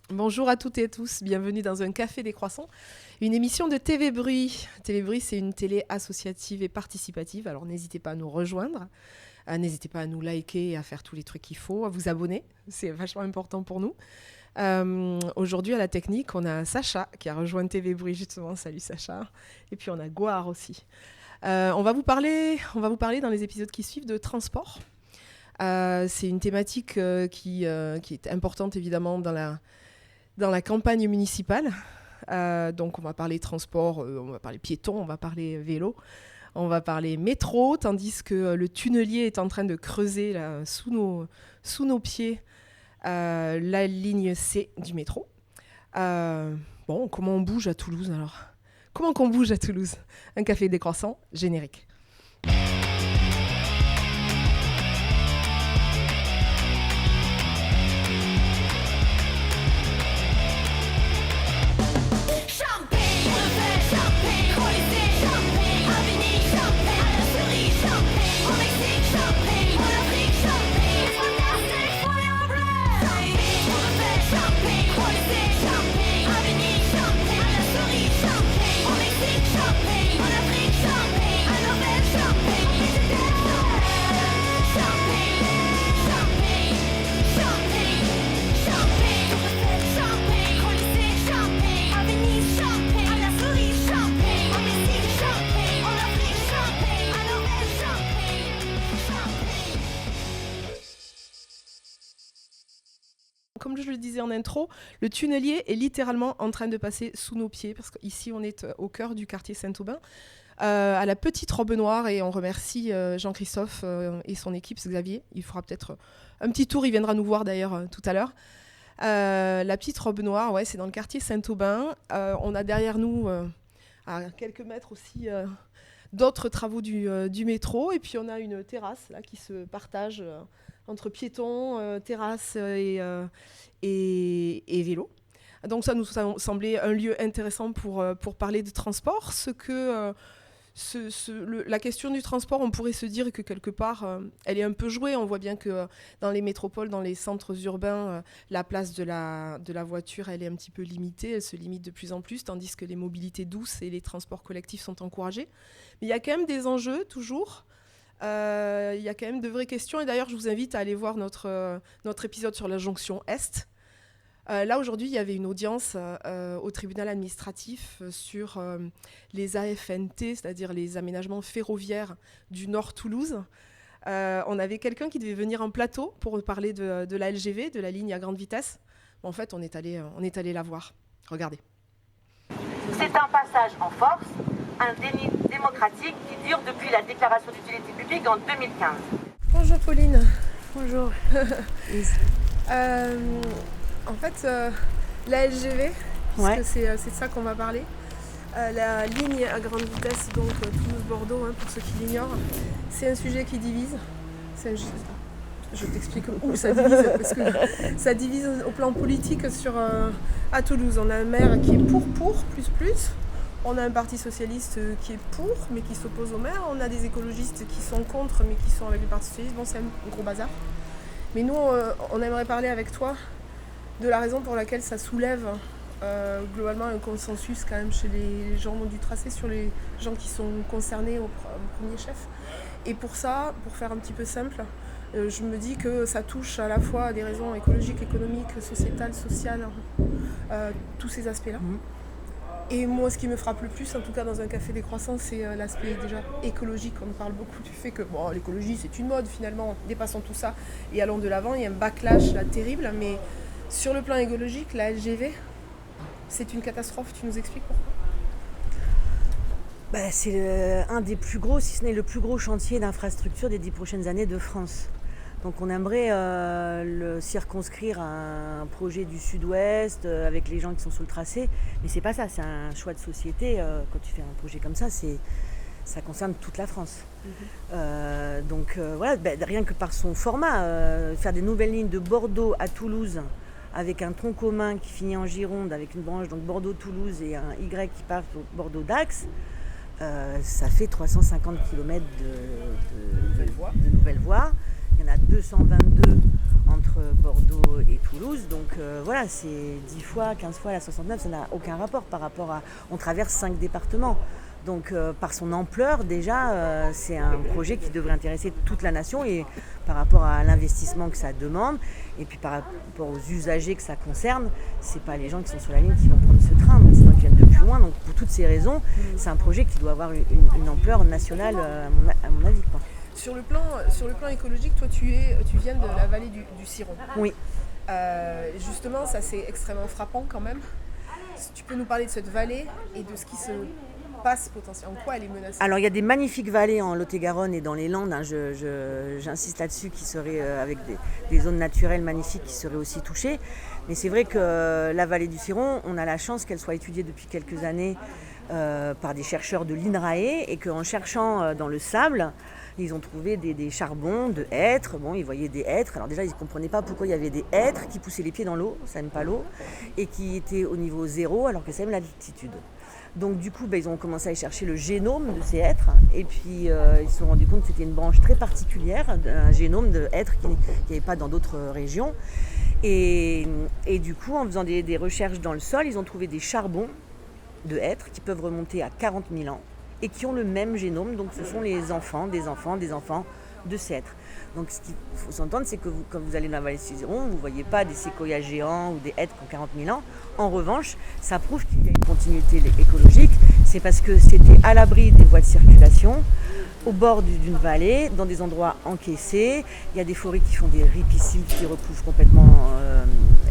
Bonjour à toutes et à tous, bienvenue dans un Café des Croissants, une émission de TV Bruit. TV Bruit, c'est une télé associative et participative, alors n'hésitez pas à nous rejoindre, n'hésitez pas à nous liker et à faire tous les trucs qu'il faut, à vous abonner, c'est vachement important pour nous. Aujourd'hui à la technique, on a Sacha qui a rejoint TV Bruit justement, salut Sacha, et puis on a Gouard aussi. On va vous parler dans les épisodes qui suivent de transport. C'est une thématique qui est importante évidemment dans la campagne municipale. Donc on va parler transport, on va parler piéton, on va parler vélo, on va parler métro, tandis que le tunnelier est en train de creuser là, sous nos pieds la ligne C du métro. Bon, comment on bouge à Toulouse alors ? Comment qu'on bouge à Toulouse ? Un café décroissant, générique. Comme je le disais en intro, le tunnelier est littéralement en train de passer sous nos pieds, parce qu'ici on est au cœur du quartier Saint-Aubin, à la petite robe noire, et on remercie Jean-Christophe et son équipe, Xavier. Il fera peut-être un petit tour, il viendra nous voir d'ailleurs tout à l'heure. La petite robe noire, ouais, c'est dans le quartier Saint-Aubin. On a derrière nous, à quelques mètres aussi, d'autres travaux du métro, et puis on a une terrasse là, qui se partage entre piétons, terrasse et vélo. Donc ça nous semblait un lieu intéressant pour parler de transport. La question du transport, on pourrait se dire que quelque part, elle est un peu jouée. On voit bien que dans les métropoles, dans les centres urbains, la place de la voiture, elle est un petit peu limitée. Elle se limite de plus en plus, tandis que les mobilités douces et les transports collectifs sont encouragés. Mais il y a quand même des enjeux, toujours. Il y a quand même de vraies questions. Et d'ailleurs, je vous invite à aller voir notre épisode sur la jonction Est. Là, aujourd'hui, il y avait une audience au tribunal administratif sur les AFNT, c'est-à-dire les aménagements ferroviaires du Nord Toulouse. On avait quelqu'un qui devait venir en plateau pour parler de la LGV, de la ligne à grande vitesse. En fait, on est allé la voir. Regardez. C'est un passage en force, un déni démocratique qui dure depuis la déclaration d'utilité publique en 2015. Bonjour Pauline. Bonjour. En fait, la LGV, parce que c'est de ça qu'on va parler, la ligne à grande vitesse, donc Toulouse-Bordeaux, pour ceux qui l'ignorent, c'est un sujet qui divise. Je t'explique où ça divise, parce que ça divise au plan politique à Toulouse. On a un maire qui est pour, plus. On a un parti socialiste qui est pour, mais qui s'oppose au maire. On a des écologistes qui sont contre, mais qui sont avec le parti socialiste. Bon, c'est un gros bazar. Mais nous, on aimerait parler avec toi de la raison pour laquelle ça soulève globalement un consensus quand même chez les gens du tracé, sur les gens qui sont concernés au premier chef. Et pour ça, pour faire un petit peu simple, je me dis que ça touche à la fois à des raisons écologiques, économiques, sociétales, sociales, tous ces aspects-là. Et moi, ce qui me frappe le plus, en tout cas dans un café décroissant, c'est l'aspect déjà écologique. On parle beaucoup du fait que l'écologie, c'est une mode finalement, dépassons tout ça et allons de l'avant. Il y a un backlash là terrible, mais sur le plan écologique, la LGV, c'est une catastrophe. Tu nous expliques pourquoi ? C'est un des plus gros, si ce n'est le plus gros chantier d'infrastructure des 10 prochaines années de France. Donc on aimerait le circonscrire à un projet du sud-ouest avec les gens qui sont sur le tracé. Mais c'est pas ça, c'est un choix de société. Quand tu fais un projet comme ça, ça concerne toute la France. Rien que par son format, faire des nouvelles lignes de Bordeaux à Toulouse avec un tronc commun qui finit en Gironde avec une branche, donc Bordeaux-Toulouse, et un Y qui part au Bordeaux-Dax, ça fait 350 km de nouvelles voies. Il y en a 222 entre Bordeaux et Toulouse. Donc voilà, c'est 10 fois, 15 fois la 69, ça n'a aucun rapport par rapport à... On traverse 5 départements. Donc par son ampleur, déjà, c'est un projet qui devrait intéresser toute la nation et par rapport à l'investissement que ça demande et puis par rapport aux usagers que ça concerne, c'est pas les gens qui sont sur la ligne qui vont prendre ce train, donc c'est des gens qui viennent de plus loin. Donc pour toutes ces raisons, c'est un projet qui doit avoir une ampleur nationale, à mon avis, quoi. Sur le plan écologique, toi tu viens de la vallée du Ciron. Oui. Justement, ça c'est extrêmement frappant quand même. Si tu peux nous parler de cette vallée et de ce qui se passe potentiellement, en quoi elle est menacée? Alors il y a des magnifiques vallées en Lot-et-Garonne et dans les Landes, hein, j'insiste là-dessus, qui seraient avec des zones naturelles magnifiques qui seraient aussi touchées. Mais c'est vrai que la vallée du Ciron, on a la chance qu'elle soit étudiée depuis quelques années par des chercheurs de l'INRAE et qu'en cherchant dans le sable, ils ont trouvé des charbons de hêtres. Bon, ils voyaient des hêtres. Alors déjà, ils ne comprenaient pas pourquoi il y avait des hêtres qui poussaient les pieds dans l'eau, ça n'aime pas l'eau, et qui étaient au niveau 0 alors que ça aime l'altitude. Donc du coup, ils ont commencé à aller chercher le génome de ces hêtres et puis ils se sont rendus compte que c'était une branche très particulière, un génome de hêtres qu'il n'y avait pas dans d'autres régions. Et du coup, en faisant des recherches dans le sol, ils ont trouvé des charbons de hêtres qui peuvent remonter à 40 000 ans et qui ont le même génome. Donc ce sont les enfants des enfants de ces hêtres. Donc ce qu'il faut s'entendre, c'est que quand vous allez dans la vallée du Ciron, vous ne voyez pas des séquoias géants ou des hêtres qui ont 40 000 ans. En revanche, ça prouve qu'il y a une continuité écologique. C'est parce que c'était à l'abri des voies de circulation, au bord d'une vallée, dans des endroits encaissés. Il y a des forêts qui font des ripisylves qui recouvrent complètement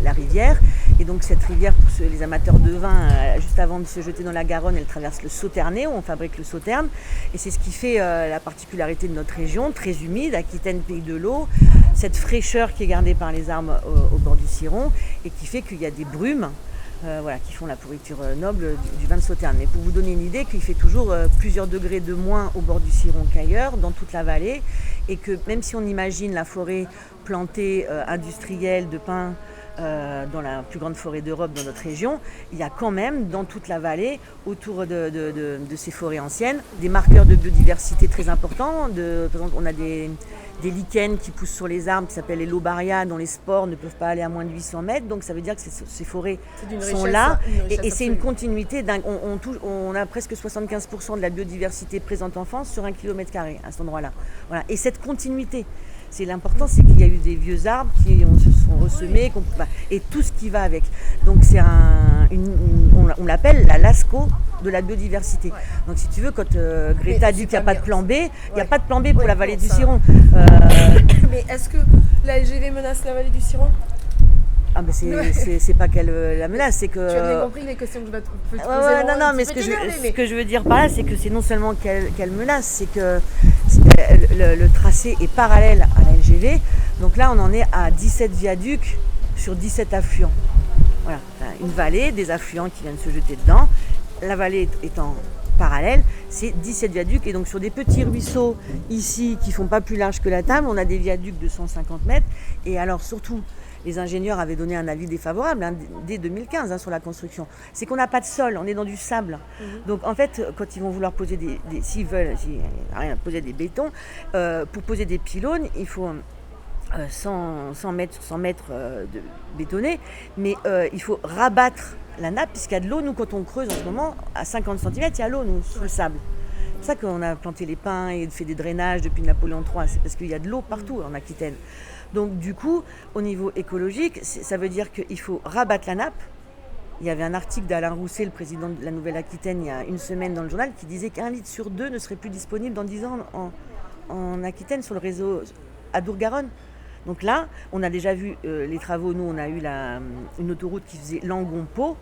la rivière. Et donc cette rivière, pour les amateurs de vin, juste avant de se jeter dans la Garonne, elle traverse le Sauternais, où on fabrique le Sauterne. Et c'est ce qui fait la particularité de notre région, très humide, Aquitaine, pays de l'eau. Cette fraîcheur qui est gardée par les arbres au bord du Ciron et qui fait qu'il y a des brumes qui font la pourriture noble du vin de Sauterne. Mais pour vous donner une idée, qu'il fait toujours plusieurs degrés de moins au bord du Ciron qu'ailleurs, dans toute la vallée, et que même si on imagine la forêt plantée industrielle de pins dans la plus grande forêt d'Europe dans notre région, il y a quand même dans toute la vallée, autour de ces forêts anciennes, des marqueurs de biodiversité très importants. Par exemple, on a des lichens qui poussent sur les arbres qui s'appellent les lobaria, dont les spores ne peuvent pas aller à moins de 800 mètres. Donc ça veut dire que ces forêts sont là et c'est une continuité. On a presque 75% de la biodiversité présente en France sur 1 km² à cet endroit-là. Voilà. Et cette continuité, l'important, c'est qu'il y a eu des vieux arbres qui se sont ressemés et tout ce qui va avec. Donc c'est on l'appelle la Lascaux de la biodiversité. Ouais. Donc si tu veux, quand Greta dit qu'il n'y a pas de plan B, il n'y a pas de plan B pour la vallée du Ciron. Mais est-ce que la LGV menace la vallée du Ciron ? Ah ben c'est pas qu'elle la menace, c'est que... Tu as bien compris les questions que je vais te poser. Non, mais ce que je veux dire par là, c'est que c'est non seulement qu'elle menace, c'est que le tracé est parallèle à la LGV. Donc là, on en est à 17 viaducs sur 17 affluents. Voilà, une vallée, des affluents qui viennent se jeter dedans. La vallée étant parallèle, c'est 17 viaducs. Et donc sur des petits ruisseaux ici qui font pas plus large que la table, on a des viaducs de 150 mètres. Et alors surtout, les ingénieurs avaient donné un avis défavorable dès 2015 sur la construction. C'est qu'on n'a pas de sol, on est dans du sable. Donc en fait, quand ils vont vouloir poser s'ils veulent poser des bétons, pour poser des pylônes, il faut 100 mètres sur 100 mètres de bétonné, mais il faut rabattre la nappe, puisqu'il y a de l'eau. Nous, quand on creuse en ce moment, à 50 cm, il y a l'eau, nous, sous le sable. C'est ça qu'on a planté les pins et fait des drainages depuis Napoléon III, c'est parce qu'il y a de l'eau partout en Aquitaine. Donc du coup, au niveau écologique, ça veut dire qu'il faut rabattre la nappe. Il y avait un article d'Alain Rousset, le président de la Nouvelle-Aquitaine, il y a une semaine dans le journal, qui disait qu'1 litre sur 2 ne serait plus disponible dans 10 ans en Aquitaine sur le réseau Adour-Garonne. Donc là, on a déjà vu les travaux. Nous, on a eu une autoroute qui faisait Langon-Pau.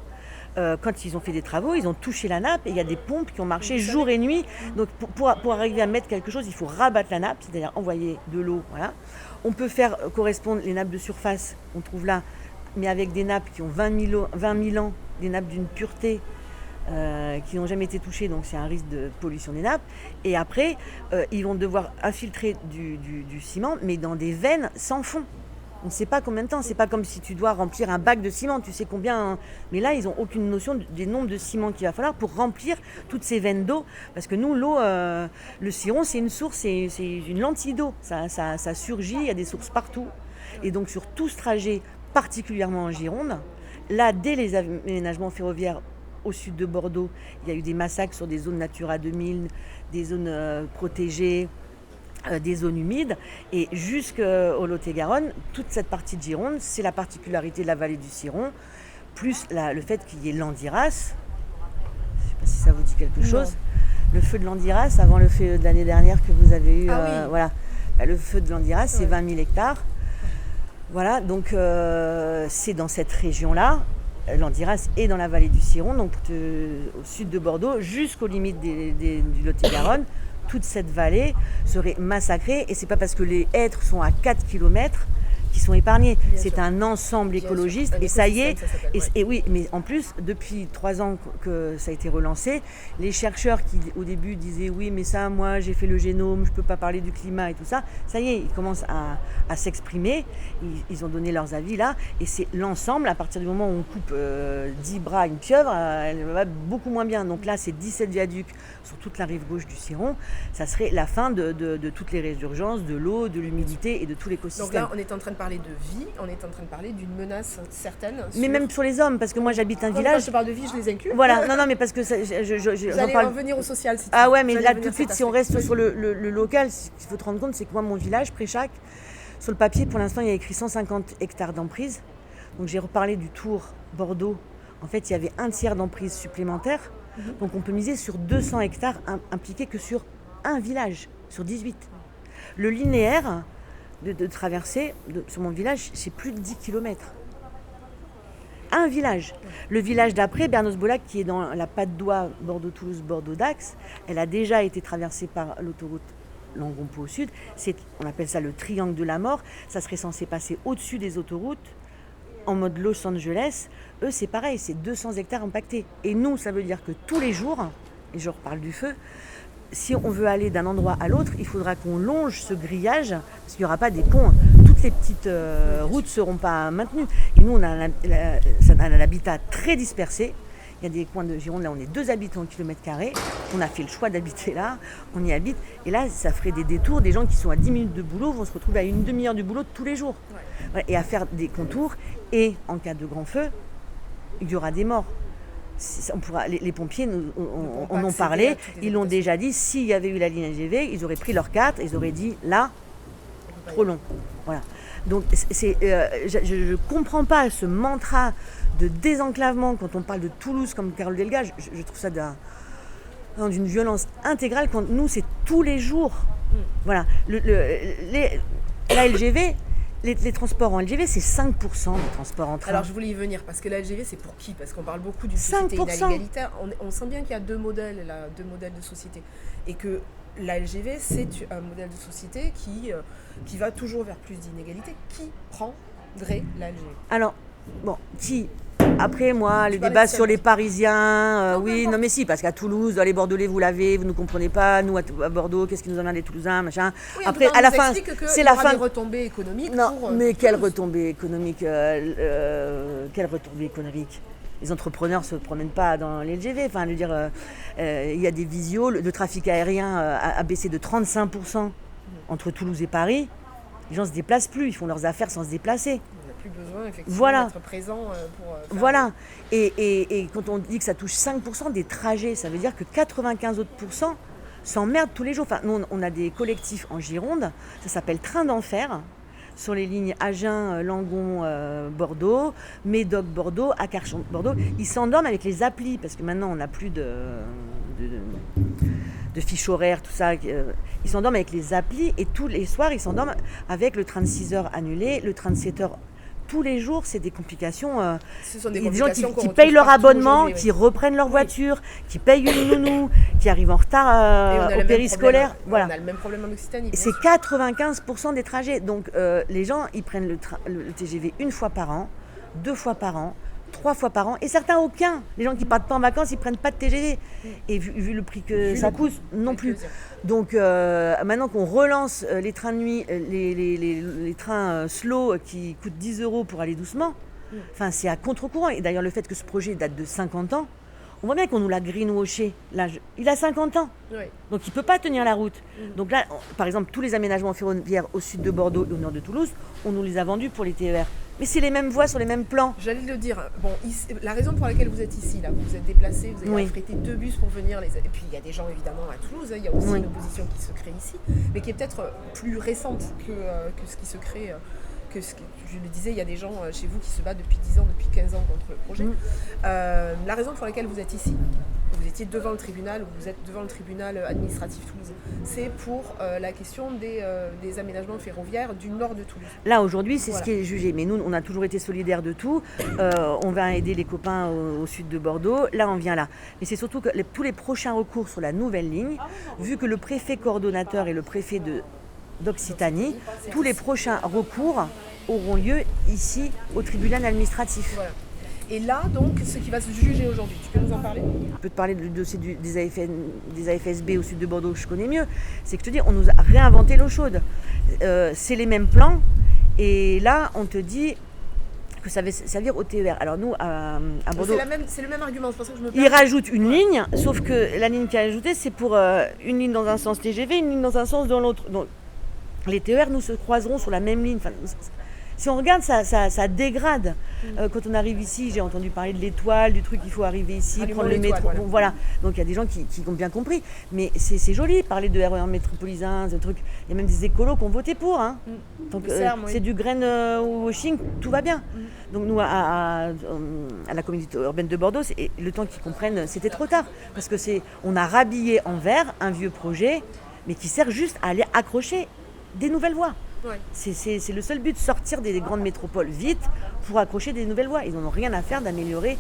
Quand ils ont fait des travaux, ils ont touché la nappe et il y a des pompes qui ont marché jour et nuit. Donc pour arriver à mettre quelque chose, il faut rabattre la nappe, c'est-à-dire envoyer de l'eau. Voilà. On peut faire correspondre les nappes de surface, on trouve là, mais avec des nappes qui ont 20 000 ans, des nappes d'une pureté qui n'ont jamais été touchées, donc c'est un risque de pollution des nappes. Et après, ils vont devoir infiltrer du ciment, mais dans des veines sans fond. On ne sait pas combien de temps. C'est pas comme si tu dois remplir un bac de ciment. Tu sais combien. Mais là, ils n'ont aucune notion des nombres de ciment qu'il va falloir pour remplir toutes ces veines d'eau. Parce que nous, l'eau, le Ciron, c'est une source, c'est une lentille d'eau. Ça surgit, il y a des sources partout. Et donc, sur tout ce trajet, particulièrement en Gironde, là, dès les aménagements ferroviaires au sud de Bordeaux, il y a eu des massacres sur des zones Natura 2000, des zones protégées, des zones humides, et jusqu'au Lot-et-Garonne, toute cette partie de Gironde, c'est la particularité de la vallée du Ciron, plus le fait qu'il y ait l'Andiras. Je ne sais pas si ça vous dit quelque chose. Le feu de l'Andiras, avant le feu de l'année dernière que vous avez eu, voilà. Le feu de l'Andiras, c'est 20 000 hectares. Voilà, donc c'est dans cette région-là. L'Andiras est dans la vallée du Ciron, donc au sud de Bordeaux, jusqu'aux limites du Lot-et-Garonne. Toute cette vallée serait massacrée, et c'est pas parce que les hêtres sont à 4 km qui sont épargnés. C'est un ensemble écologiste, et ça y est. Et oui, mais en plus, depuis 3 ans que ça a été relancé, les chercheurs qui au début disaient oui, mais ça, moi j'ai fait le génome, je peux pas parler du climat et tout ça, ça y est, ils commencent à s'exprimer, ils ont donné leurs avis là, et c'est l'ensemble. À partir du moment où on coupe 10 bras à une pieuvre, elle va beaucoup moins bien. Donc là, c'est 17 viaducs sur toute la rive gauche du Ciron, ça serait la fin de toutes les résurgences, de l'eau, de l'humidité et de tout l'écosystème. Donc là, on est en train de parler de vie, on est en train de parler d'une menace certaine. Mais même sur les hommes, parce que moi j'habite un village. Quand je parle de vie, je les inclus. Voilà, non, mais parce que ça, vous allez revenir au social. Si ah ouais, mais là tout de suite, si on reste sur le local, ce qu'il faut te rendre compte, c'est que moi, mon village, Préchac, sur le papier, pour l'instant, il y a écrit 150 hectares d'emprise. Donc j'ai reparlé du Tour Bordeaux. En fait, il y avait un tiers d'emprise supplémentaire. Donc on peut miser sur 200 hectares impliqués que sur un village, sur 18. Le linéaire de traversée sur mon village, c'est plus de 10 km. Un village. Le village d'après, Bernos-Bolac, qui est dans la Patte d'Oie, Bordeaux-Toulouse, Bordeaux-Dax, elle a déjà été traversée par l'autoroute Langon-Pau au sud. On appelle ça le triangle de la mort. Ça serait censé passer au-dessus des autoroutes, en mode Los Angeles. Eux, c'est pareil, c'est 200 hectares impactés. Et nous, ça veut dire que tous les jours, et je reparle du feu, si on veut aller d'un endroit à l'autre, il faudra qu'on longe ce grillage, parce qu'il n'y aura pas des ponts. Toutes les petites routes ne seront pas maintenues. Et nous, on a l'habitat très dispersé. Il y a des coins de Gironde, là, on est 2 habitants au kilomètre carré. On a fait le choix d'habiter là, on y habite. Et là, ça ferait des détours. Des gens qui sont à 10 minutes de boulot vont se retrouver à une demi-heure du boulot tous les jours. Ouais, et à faire des contours. Et en cas de grand feu, il y aura des morts. On pourra, les pompiers en ont parlé, ils l'ont déjà dit, s'il y avait eu la ligne LGV, ils auraient pris leur carte, ils auraient dit là, trop long. Voilà. Donc je ne comprends pas ce mantra de désenclavement quand on parle de Toulouse comme Carole Delga. Je trouve ça d'une violence intégrale quand nous, c'est tous les jours. Voilà. La LGV. Les transports en LGV, c'est 5% des transports en train. Alors, je voulais y venir, parce que la LGV, c'est pour qui ? Parce qu'on parle beaucoup d'une société inégalitaire. On sent bien qu'il y a deux modèles de société. Et que la LGV, c'est un modèle de société qui va toujours vers plus d'inégalité. Qui prendrait la LGV ? Alors, bon, qui ? Après, moi, les débats sur les Parisiens, oui, non mais si, parce qu'à Toulouse, les Bordelais, vous l'avez, vous ne comprenez pas, nous à Bordeaux, qu'est-ce qui nous emmène les Toulousains, machin. Oui, après, à la fin, c'est la fin. Des retombées économiques. Non, mais quelles retombées économiques quelles retombées économiques ? Les entrepreneurs ne se promènent pas dans les LGV. Enfin, je veux dire, il y a des visios, le trafic aérien a baissé de 35% entre Toulouse et Paris. Les gens ne se déplacent plus, ils font leurs affaires sans se déplacer. Plus besoin effectivement d'être présent pour faire... Voilà. Et quand on dit que ça touche 5% des trajets, ça veut dire que 95 autres % s'emmerdent tous les jours. Enfin, nous, on a des collectifs en Gironde, ça s'appelle Train d'enfer, sur les lignes Agen, Langon, Bordeaux, Médoc, Bordeaux, Acarchon, Bordeaux. Ils s'endorment avec les applis, parce que maintenant, on n'a plus de fiches horaires, tout ça. Ils s'endorment avec les applis, et tous les soirs, ils s'endorment avec le train de 6 heures annulé, le train de 7 heures. Tous les jours, c'est des complications. Ce sont des complications gens qui payent leur abonnement, qui reprennent leur voiture, qui payent une nounou, qui arrivent en retard au périscolaire. Voilà. On a le même problème en Occitanie. C'est 95% des trajets. Donc les gens, ils prennent le TGV 1 fois par an, 2 fois par an, 3 fois par an, et certains aucun. Les gens qui partent pas en vacances, ils prennent pas de TGV. Et vu le prix que ça coûte, non plus. Donc maintenant qu'on relance les trains de nuit, les trains slow qui coûtent 10 € pour aller doucement, c'est à contre-courant. Et d'ailleurs, le fait que ce projet date de 50 ans, on voit bien qu'on nous l'a greenwashé. Là, il a 50 ans, donc il ne peut pas tenir la route. Donc là, par exemple, tous les aménagements ferroviaires au sud de Bordeaux et au nord de Toulouse, on nous les a vendus pour les TER. Mais c'est les mêmes voies sur les mêmes plans. J'allais le dire. Bon, la raison pour laquelle vous êtes ici, là, vous vous êtes déplacé, vous avez affrété 2 bus pour venir. Et puis il y a des gens évidemment à Toulouse, il y a aussi une opposition qui se crée ici, mais qui est peut-être plus récente que ce qui se crée. Je le disais, il y a des gens chez vous qui se battent depuis 10 ans, depuis 15 ans contre le projet. La raison pour laquelle vous êtes ici, vous étiez devant le tribunal, ou vous êtes devant le tribunal administratif toulousain, c'est pour la question des aménagements ferroviaires du nord de Toulouse. Là, aujourd'hui, c'est ce qui est jugé. Mais nous, on a toujours été solidaires de tout. On va aider les copains au sud de Bordeaux. Là, on vient là. Mais c'est surtout que tous les prochains recours sur la nouvelle ligne, vu que le préfet coordonnateur est le préfet d'Occitanie, tous les prochains recours auront lieu ici au tribunal administratif. Voilà. Et là, donc, ce qui va se juger aujourd'hui, tu peux nous en parler ? Je peux te parler du dossier des AFSB au sud de Bordeaux que je connais mieux. C'est que je te dis, on nous a réinventé l'eau chaude. C'est les mêmes plans. Et là, on te dit que ça va servir au TER. Alors nous, à Bordeaux... C'est le même argument, c'est pour ça que je me Ils rajoutent une ligne, sauf que la ligne qui est ajoutée, c'est pour une ligne dans un sens TGV, une ligne dans un sens dans l'autre. Donc, les TER, nous, se croiseront sur la même ligne. Si on regarde, ça dégrade. Quand on arrive ici, j'ai entendu parler de l'étoile, du truc, il faut arriver ici, prendre le métro. Voilà. Donc il y a des gens qui ont bien compris. Mais c'est joli, parler de RER métropolitain, ce truc. Il y a même des écolos qui ont voté pour. Donc c'est du grain washing, tout va bien. Donc nous, à la communauté urbaine de Bordeaux, le temps qu'ils comprennent, c'était trop tard. Parce que on a rhabillé en vert un vieux projet, mais qui sert juste à aller accrocher des nouvelles voies. C'est le seul but, sortir des grandes métropoles vite pour accrocher des nouvelles voies. Ils n'en ont rien à faire d'améliorer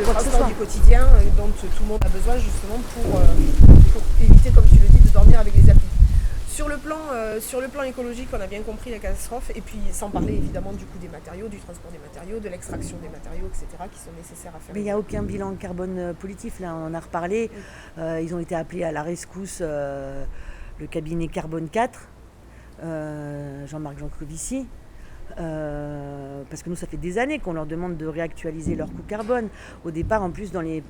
le transport du quotidien dont tout le monde a besoin justement pour éviter, comme tu le dis, de dormir avec les applis. Sur le plan écologique, on a bien compris la catastrophe, et puis sans parler évidemment du coût des matériaux, du transport des matériaux, de l'extraction des matériaux, etc., qui sont nécessaires à faire. Mais il n'y a aucun bilan carbone positif, là, on en a reparlé. Ils ont été appelés à la rescousse, le cabinet Carbone 4. Jean-Marc Jancovici, parce que nous ça fait des années qu'on leur demande de réactualiser leur coût carbone. Au départ, en plus, dans les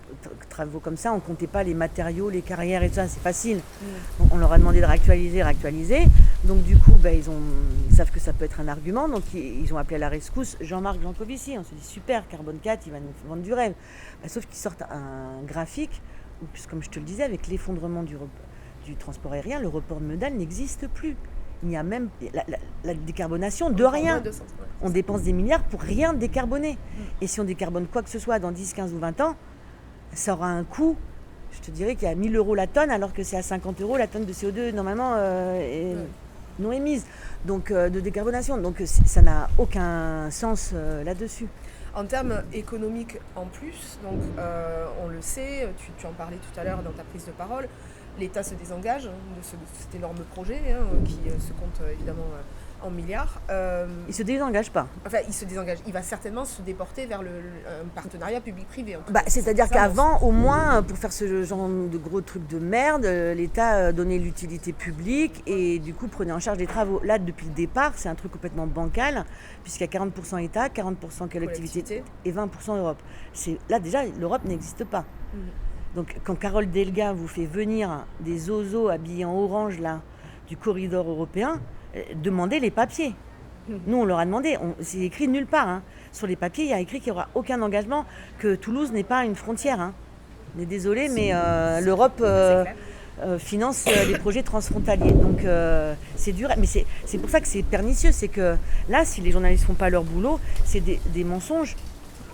travaux comme ça, on ne comptait pas les matériaux, les carrières et tout ça, c'est facile. On leur a demandé de réactualiser. Donc du coup, ils savent que ça peut être un argument, donc ils ont appelé à la rescousse Jean-Marc Jancovici. On se dit super, Carbone 4, il va nous vendre du rêve. Sauf qu'ils sortent un graphique où, comme je te le disais, avec l'effondrement du transport aérien, le report modal n'existe plus. Il y a même la décarbonation de rien. On dépense des milliards pour rien décarboner. Et si on décarbone quoi que ce soit dans 10, 15 ou 20 ans, ça aura un coût, je te dirais qu'il y a 1 000 € la tonne, alors que c'est à 50 € la tonne de CO2 normalement non émise. Donc de décarbonation. Donc ça n'a aucun sens là-dessus. En termes économiques en plus, donc, on le sait, tu en parlais tout à l'heure dans ta prise de parole, l'État se désengage de cet énorme projet qui se compte évidemment en milliards. Il ne se désengage pas. Enfin, il se désengage. Il va certainement se déporter vers un partenariat public-privé. C'est-à-dire qu'avant, au moins, pour faire ce genre de gros trucs de merde, l'État donnait l'utilité publique et du coup prenait en charge les travaux. Là, depuis le départ, c'est un truc complètement bancal, puisqu'il y a 40% État, 40% collectivité et 20% Europe. Là, déjà, l'Europe n'existe pas. Donc quand Carole Delga vous fait venir des zozos habillés en orange là, du corridor européen, demandez les papiers. Nous on leur a demandé, c'est écrit nulle part. Sur les papiers il y a écrit qu'il n'y aura aucun engagement, que Toulouse n'est pas une frontière. On est désolé, mais l'Europe finance les projets transfrontaliers. Donc c'est dur, mais c'est pour ça que c'est pernicieux. C'est que là, si les journalistes ne font pas leur boulot, c'est des mensonges.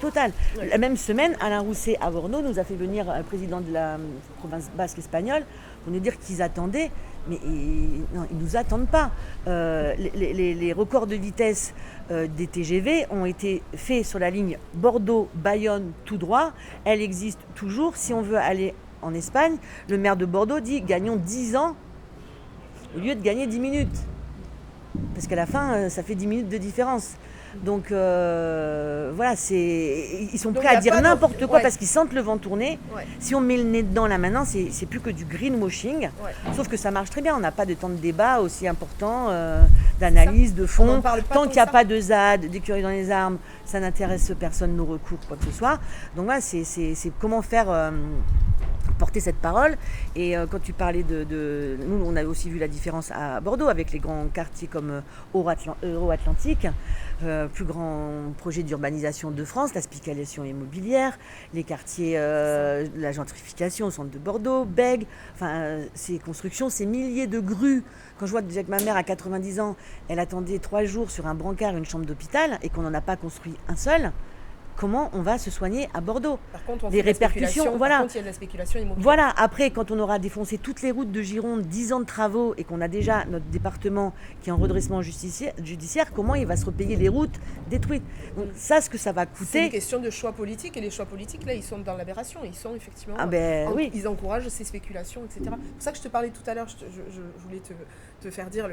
Total. La même semaine, Alain Rousset à Bordeaux nous a fait venir le président de la province basque espagnole pour nous dire qu'ils attendaient, mais ils ne nous attendent pas. Les records de vitesse des TGV ont été faits sur la ligne Bordeaux-Bayonne tout droit. Elle existe toujours. Si on veut aller en Espagne, le maire de Bordeaux dit gagnons 10 ans au lieu de gagner 10 minutes. Parce qu'à la fin, ça fait 10 minutes de différence. Donc voilà, ils sont Donc, prêts y à a dire pas n'importe quoi ouais. parce qu'ils sentent le vent tourner. Ouais. Si on met le nez dedans là maintenant, c'est plus que du greenwashing. Ouais. Sauf que ça marche très bien. On n'a pas de temps de débat aussi important, d'analyse, de On fond. en parle pas Tant tant qu'il n'y a que ça. pas de ZAD, d'écurie dans les armes, ça n'intéresse personne, nos recours, quoi que ce soit. Donc voilà, c'est comment faire porter cette parole. Et quand tu parlais nous, on a aussi vu la différence à Bordeaux avec les grands quartiers comme Euro-Atlantique, plus grand projet d'urbanisation de France, la spéculation immobilière, les quartiers, la gentrification au centre de Bordeaux, Bègue, ces constructions, ces milliers de grues. Quand je vois déjà que ma mère a 90 ans, elle attendait 3 jours sur un brancard une chambre d'hôpital et qu'on n'en a pas construit un seul, comment on va se soigner à Bordeaux? Par contre, on des fait de la répercussions, spéculation. voilà. Par contre, il y a de la spéculation immobilière. Voilà, après, quand on aura défoncé toutes les routes de Gironde, 10 ans de travaux, et qu'on a déjà notre département qui est en redressement judiciaire, comment il va se repayer les routes détruites? Donc ça, ce que ça va C'est une coûter... question de choix politique, et les choix politiques, là, ils sont dans l'aberration. Ils sont effectivement... oui. Ils encouragent ces spéculations, etc. C'est pour ça que je te parlais tout à l'heure, je voulais te faire dire,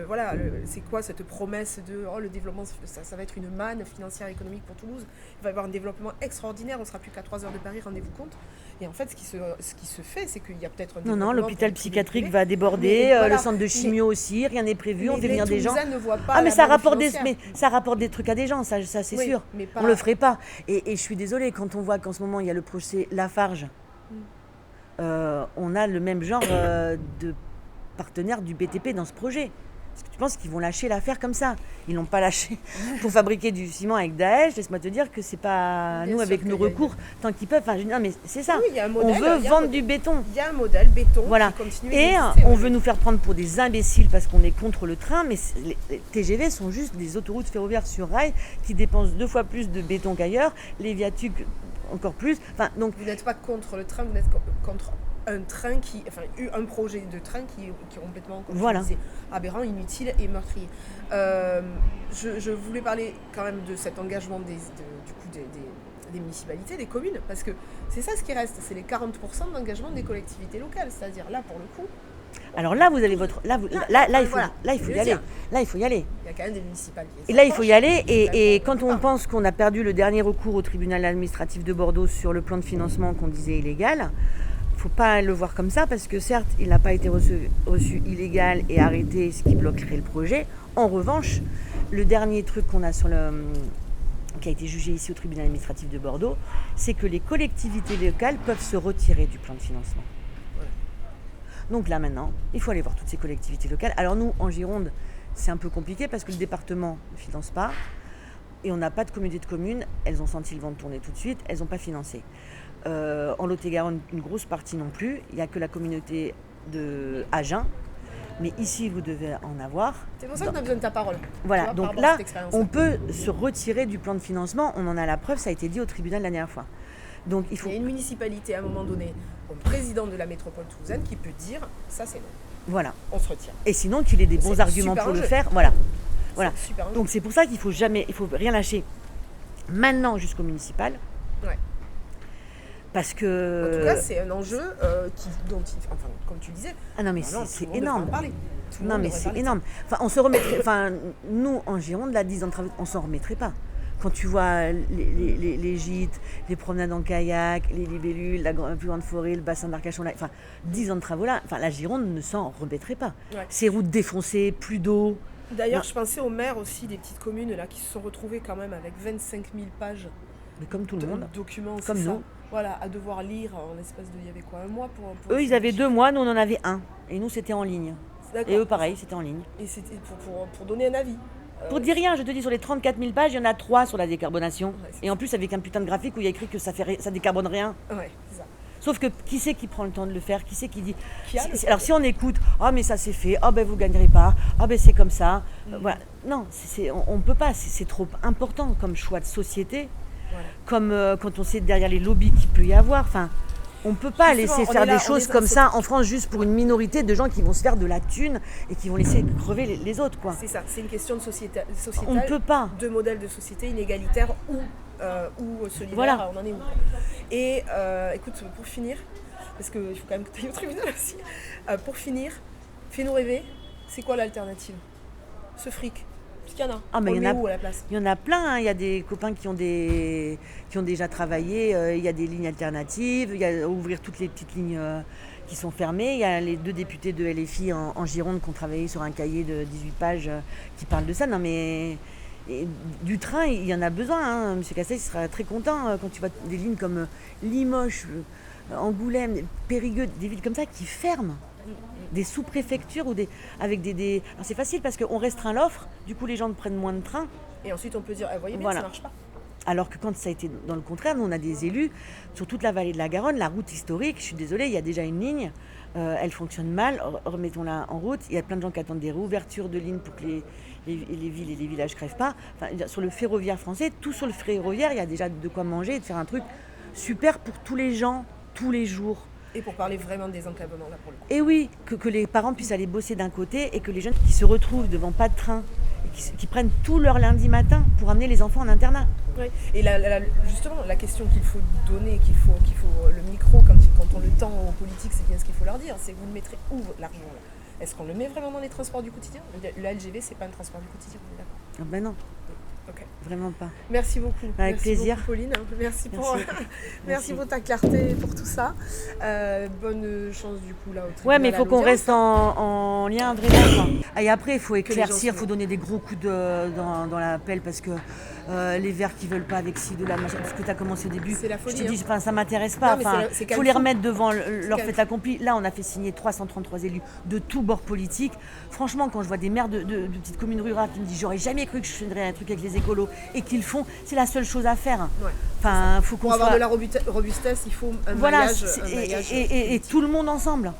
c'est quoi cette promesse de le développement, ça va être une manne financière et économique pour Toulouse. Il va y avoir un développement extraordinaire, on ne sera plus qu'à 3 heures de Paris, rendez-vous compte. Et en fait, ce qui se fait, c'est qu'il y a peut-être un Non, l'hôpital psychiatrique va déborder, Mais voilà. le centre de chimio aussi, rien n'est prévu, on fait venir des gens. Ne voient pas mais la ça manne rapporte financière. des trucs à des gens, ça c'est Oui, sûr. mais pas- On le ferait pas. Et je suis désolée, quand on voit qu'en ce moment, il y a le procès Lafarge, on a le même genre de partenaire du BTP dans ce projet. Est-ce que tu penses qu'ils vont lâcher l'affaire comme ça? Ils l'ont pas lâché pour fabriquer du ciment avec Daesh. Laisse-moi te dire que c'est pas Bien nous sûr avec qu'il nos y a recours tant qu'ils peuvent. Non mais c'est ça. Oui, il y a un modèle, On veut il y a un vendre modèle. du béton. Il y a un modèle béton Voilà. qui continue Et d'exister, on oui. veut nous faire prendre pour des imbéciles parce qu'on est contre le train, mais les TGV sont juste des autoroutes ferroviaires sur rail qui dépensent 2 fois plus de béton qu'ailleurs, les viaducs encore plus. Donc Vous n'êtes pas contre le train, vous êtes contre un train un projet de train qui est complètement, comme Voilà. tu disais, aberrant, inutile et meurtrier. Je voulais parler quand même de cet engagement des municipalités, des communes, parce que c'est ça ce qui reste, c'est les 40% d'engagement des collectivités locales, c'est-à-dire là pour le coup. alors là vous avez votre il faut y aller. dire. Là il faut y aller. Il y a quand même des municipalités. Et là, il faut y aller. Et D'accord. quand on pense qu'on a perdu le dernier recours au tribunal administratif de Bordeaux sur le plan de financement qu'on disait illégal, il ne faut pas le voir comme ça parce que certes, il n'a pas été reçu illégal et arrêté, ce qui bloquerait le projet. En revanche, le dernier truc qu'on a qui a été jugé ici au tribunal administratif de Bordeaux, c'est que les collectivités locales peuvent se retirer du plan de financement. Donc là maintenant, il faut aller voir toutes ces collectivités locales. Alors nous, en Gironde, c'est un peu compliqué parce que le département ne finance pas et on n'a pas de communauté de communes. Elles ont senti le vent tourner tout de suite, elles n'ont pas financé. En Lot-et-Garonne, une grosse partie non plus. Il n'y a que la communauté de Agen. Mais ici, vous devez en avoir. C'est pour ça qu'on a besoin de ta parole. Voilà, Tu vois, donc par rapport à là, cette expérience-là. on peut se retirer du plan de financement. On en a la preuve, ça a été dit au tribunal la dernière fois. Donc il faut... Il y a une municipalité à un moment donné, un président de la métropole toulousaine qui peut dire ça c'est non. Voilà. On se retire. Et sinon qu'il ait des bons C'est arguments super pour le enjeu. faire. Voilà. C'est super Donc c'est pour ça qu'il faut rien lâcher. Maintenant jusqu'au municipal. Ouais. Parce que. En tout cas, c'est un enjeu comme tu disais. Ah non mais tout le c'est monde devrait énorme. en parler. Tout le Non monde mais devrait c'est parler de énorme. On se remettrait. Nous en Gironde, la 10 ans de travail, on s'en remettrait pas. Quand tu vois les gîtes, les promenades en kayak, les libellules, la plus grande forêt, le bassin d'Arcachon, 10 ans de travaux là, la Gironde ne s'en remettrait pas. Ouais. Ces routes défoncées, plus d'eau. D'ailleurs, Non. je pensais aux maires aussi des petites communes là qui se sont retrouvées quand même avec 25 000 pages Mais comme tout le de monde. documents, Comme c'est ça. nous. Voilà, à devoir lire en l'espace de, il y avait quoi, un mois pour Eux, ils avaient 2 mois, nous on en avait 1. Et nous, c'était en ligne. D'accord. Et eux, pareil, c'était en ligne. Et c'était pour donner un avis. Pour dire rien, je te dis, sur les 34 000 pages, il y en a 3 sur la décarbonation. Ouais, c'est Et en plus, avec un putain de graphique où il y a écrit que ça décarbone rien. Ouais, c'est ça. Sauf que qui c'est qui prend le temps de le faire? Qui c'est qui dit Qui a le Alors si on écoute, ah mais ça c'est fait, ah ben vous gagnerez pas, ah ben c'est comme ça. Voilà. Non, on ne peut pas, c'est trop important comme choix de société, Voilà. comme quand on sait derrière les lobbies qu'il peut y avoir. On ne peut pas Justement, laisser on faire est là, des choses comme ça en France juste pour une minorité de gens qui vont se faire de la thune et qui vont laisser crever les autres, quoi. C'est ça, c'est une question de sociétale, On ne peut pas. de modèle de société inégalitaire ou solidaire, Voilà. on en est où. Et écoute, pour finir, parce qu'il faut quand même que tu ailles au tribunal aussi, pour finir, fais-nous rêver, c'est quoi l'alternative? Ce fric, Parce qu'il y en a. Ah, mais On il y le en met a- où à la place? Il y en a plein, hein. Il y a des copains qui ont déjà travaillé, il y a des lignes alternatives, il y a ouvrir toutes les petites lignes qui sont fermées. Il y a les 2 députés de LFI en Gironde qui ont travaillé sur un cahier de 18 pages qui parle de ça. Non mais du train, il y en a besoin, hein. Monsieur Cassel sera très content quand tu vois des lignes comme Limoges, Angoulême, Périgueux, des villes comme ça qui ferment. Des sous-préfectures ou avec des... Alors c'est facile parce qu'on restreint l'offre, du coup les gens prennent moins de trains. Et ensuite on peut dire, voyez bien, Voilà. ça marche pas. Alors que quand ça a été dans le contraire, nous on a des élus sur toute la vallée de la Garonne, la route historique, je suis désolée, il y a déjà une ligne, elle fonctionne mal, remettons-la en route. Il y a plein de gens qui attendent des réouvertures de lignes pour que les villes et les villages ne crèvent pas. Enfin, sur le ferroviaire français, tout sur le ferroviaire, il y a déjà de quoi manger et de faire un truc super pour tous les gens, tous les jours. Et pour parler vraiment des enclavements là pour le coup. Et oui, que les parents puissent aller bosser d'un côté et que les jeunes qui se retrouvent devant pas de train, et qui prennent tout leur lundi matin pour amener les enfants en internat. Oui. Et justement, la question qu'il faut donner, qu'il faut le micro quand on le tend aux politiques, c'est bien ce qu'il faut leur dire, c'est vous le mettrez où l'argent là? Est-ce qu'on le met vraiment dans les transports du quotidien? Le LGV, c'est pas un transport du quotidien, on est d'accord? Ah ben non. Ok. Vraiment pas. Merci beaucoup. Avec plaisir. Beaucoup, Pauline. Merci Merci. pour ta clarté et pour tout ça. Bonne chance du coup là au tribunal. Ouais, mais il faut qu'on reste en lien vraiment. Et après, il faut éclaircir, il faut donner des gros coups dans la pelle parce que les verts qui veulent pas avec ci, de la machin, ce que tu as commencé au début. C'est la folie. Je te dis, ça m'intéresse pas. Il faut les remettre devant leur fait accompli. Là, on a fait signer 333 élus de tous bords politiques. Franchement, quand je vois des maires de petites communes rurales qui me disent j'aurais jamais cru que je ferais un truc avec les écolos et qu'ils le font, c'est la seule chose à faire. Ouais, enfin, faut qu'on pour avoir de la robustesse, il faut un maillage. Et tout le monde ensemble.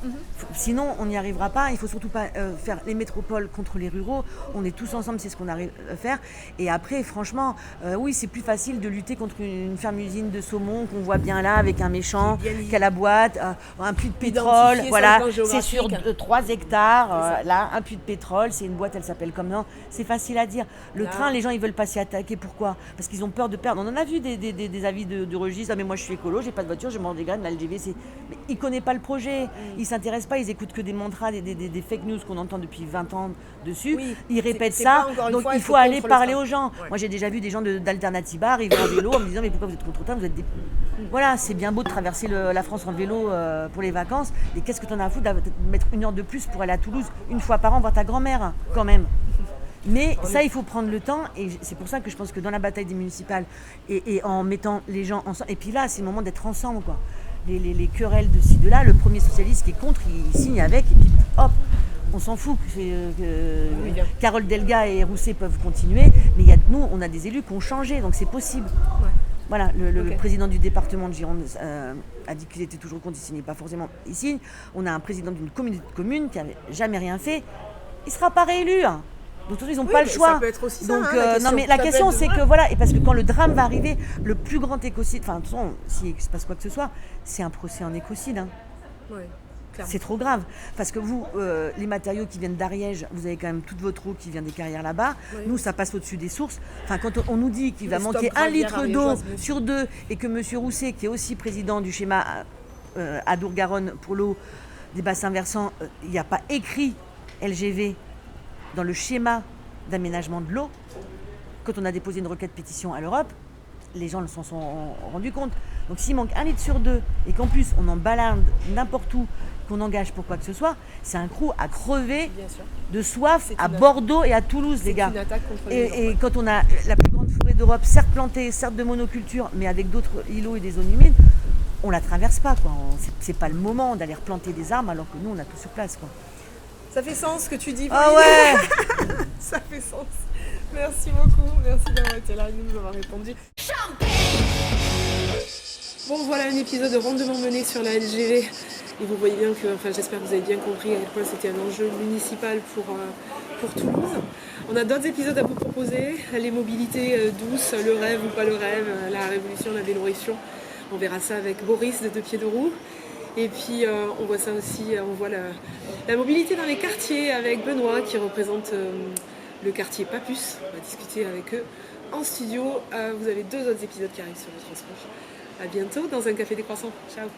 Sinon, on n'y arrivera pas. Il faut surtout pas faire les métropoles contre les ruraux. On est tous ensemble, c'est ce qu'on arrive à faire. Et après, franchement, oui, c'est plus facile de lutter contre une ferme-usine de saumon qu'on voit bien là avec un méchant qui a la boîte, un puits de pétrole. Voilà, c'est sur 3 hectares. Là, un puits de pétrole, c'est une boîte, elle s'appelle comme non. C'est facile à dire. Le train, les gens, ils veulent pas s'y attaquer. Pourquoi? Parce qu'ils ont peur de perdre. On en a vu des avis de registre. Ah, mais moi, je suis écolo, j'ai pas de voiture, je mange des graines. La LGV, c'est. Mais ils connaissent pas le projet. Ils s'intéressent pas. Ils écoutent que des mantras, des fake news qu'on entend depuis 20 ans dessus. Oui, ils répètent ça. Donc, il faut aller parler aux gens. Ouais. Moi, j'ai déjà vu des gens d'Alternativa arriver en vélo en me disant mais pourquoi vous êtes contre train? Vous êtes des. Voilà, c'est bien beau de traverser la France en vélo pour les vacances. Et qu'est-ce que t'en as à foutre de mettre 1 heure de plus pour aller à Toulouse une fois par an voir ta grand-mère, quand même. Mais ça, il faut prendre le temps et c'est pour ça que je pense que dans la bataille des municipales et en mettant les gens ensemble, et puis là, c'est le moment d'être ensemble, quoi. Les querelles de ci, de là, le premier socialiste qui est contre, il signe avec et puis hop, on s'en fout. Carole Delga et Rousset peuvent continuer, mais nous, on a des élus qui ont changé, donc c'est possible. Ouais. Voilà, le président du département de Gironde a dit qu'il était toujours contre, il signe pas forcément, il signe. On a un président d'une communauté de communes qui n'avait jamais rien fait, il ne sera pas réélu. Hein. Donc ils n'ont pas le choix. Ça peut être aussi donc, ça, non mais la question c'est que voilà, et parce que quand le drame va arriver, le plus grand écocide, enfin de toute façon, s'il se passe quoi que ce soit, c'est un procès en écocide. Hein. Ouais, c'est trop grave. Parce que vous, les matériaux qui viennent d'Ariège, vous avez quand même toute votre eau qui vient des carrières là-bas. Oui. Nous, ça passe au-dessus des sources. Enfin, quand on nous dit qu'il va manquer 1 litre d'eau sur 2 et que M. Rousset, qui est aussi président du schéma Adour-Garonne pour l'eau des bassins versants, il n'y a pas écrit LGV dans le schéma d'aménagement de l'eau. Quand on a déposé une requête pétition à l'Europe, les gens s'en sont rendus compte. Donc s'il manque 1 litre sur 2 et qu'en plus on en balade n'importe où, qu'on engage pour quoi que ce soit, c'est un crew à crever de soif à Bordeaux et à Toulouse, les gars. Et quand on a la plus grande forêt d'Europe, certes plantée, certes de monoculture, mais avec d'autres îlots et des zones humides, on la traverse pas, quoi. C'est pas le moment d'aller replanter des arbres alors que nous on a tout sur place, quoi. Ça fait sens ce que tu dis. Ah ouais. Ça fait sens. Merci beaucoup. Merci d'avoir été là et de nous avoir répondu. Bon, voilà un épisode rondement mené sur la LGV. Et vous voyez bien que, j'espère que vous avez bien compris à quel point c'était un enjeu municipal pour Toulouse. On a d'autres épisodes à vous proposer. Les mobilités douces, le rêve ou pas le rêve, la révolution, la dénorition. On verra ça avec Boris de Deux Pieds de Roue. Et puis on voit ça aussi, on voit la mobilité dans les quartiers avec Benoît qui représente le quartier Papus. On va discuter avec eux en studio. Vous avez 2 autres épisodes qui arrivent sur le transport. À bientôt dans un café des croissants. Ciao.